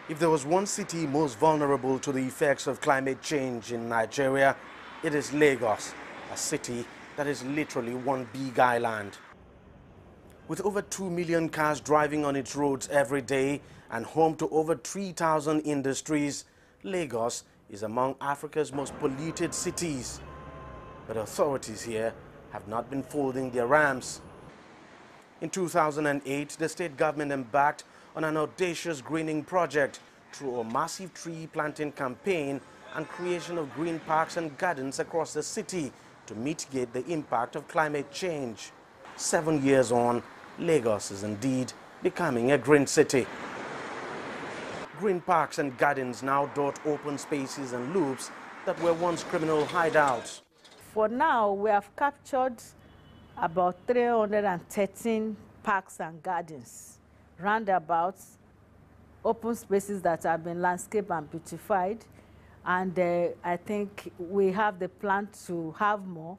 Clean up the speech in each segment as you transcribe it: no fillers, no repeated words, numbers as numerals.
If there was one city most vulnerable to the effects of climate change in Nigeria, it is Lagos, a city that is literally one big island. With over 2 million cars driving on its roads every day and home to over 3,000 industries, Lagos is among Africa's most polluted cities. But authorities here have not been folding their arms. In 2008, the state government embarked on an audacious greening project through a massive tree planting campaign and creation of green parks and gardens across the city to mitigate the impact of climate change. 7 years on, Lagos is indeed becoming a green city. Green parks and gardens now dot open spaces and loops that were once criminal hideouts. For now, we have captured about 313 parks and gardens, roundabouts, open spaces that have been landscaped and beautified. And I think we have the plan to have more.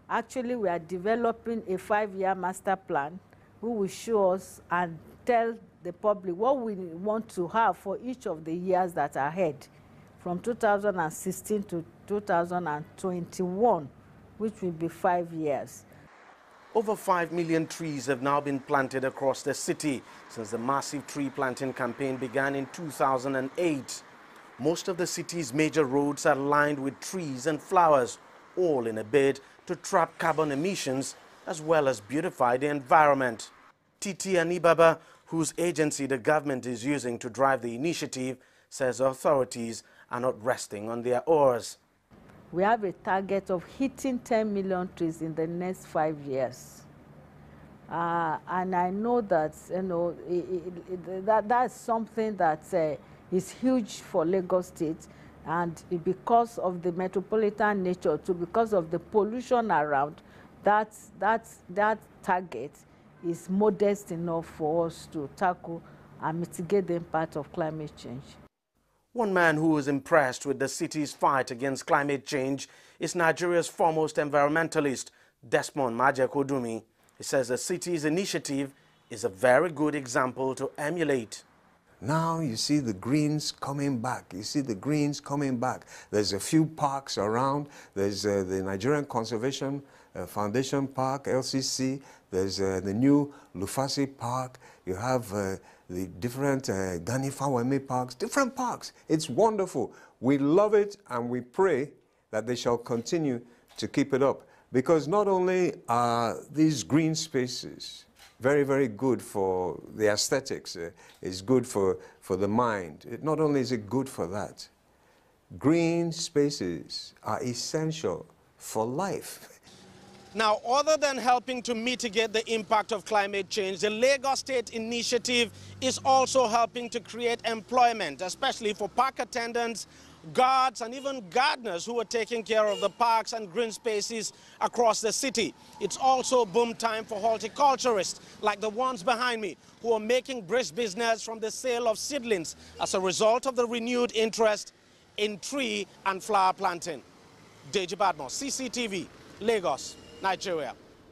Actually, we are developing a 5-year master plan who will show us and tell the public what we want to have for each of the years that are ahead, from 2016 to 2021, which will be 5 years. Over 5 million trees have now been planted across the city since the massive tree planting campaign began in 2008. Most of the city's major roads are lined with trees and flowers, all in a bid to trap carbon emissions as well as beautify the environment. Titi Anibaba, whose agency the government is using to drive the initiative, says authorities are not resting on their oars. We have a target of hitting 10 million trees in the next 5 years. And I know that, that's something that is huge for Lagos State, and because of the metropolitan nature, because of the pollution around, that target is modest enough for us to tackle and mitigate the impact of climate change. One man who is impressed with the city's fight against climate change is Nigeria's foremost environmentalist, Desmond Majekodumi. He says the city's initiative is a very good example to emulate. Now you see the greens coming back. You see the greens coming back. There's a few parks around. There's the Nigerian Conservation Foundation Park, LCC. There's the new Lufasi Park. You have the different Gani Fawemi parks, different parks. It's wonderful. We love it, and we pray that they shall continue to keep it up. Because not only are these green spaces very, very good for the aesthetics, it's good for the mind. Not only is it good for that, green spaces are essential for life. Now, other than helping to mitigate the impact of climate change, the Lagos State initiative is also helping to create employment, especially for park attendants, guards, and even gardeners who are taking care of the parks and green spaces across the city. It's also boom time for horticulturists, like the ones behind me, who are making brisk business from the sale of seedlings as a result of the renewed interest in tree and flower planting. Deji Badmo, CCTV, Lagos, Nigeria.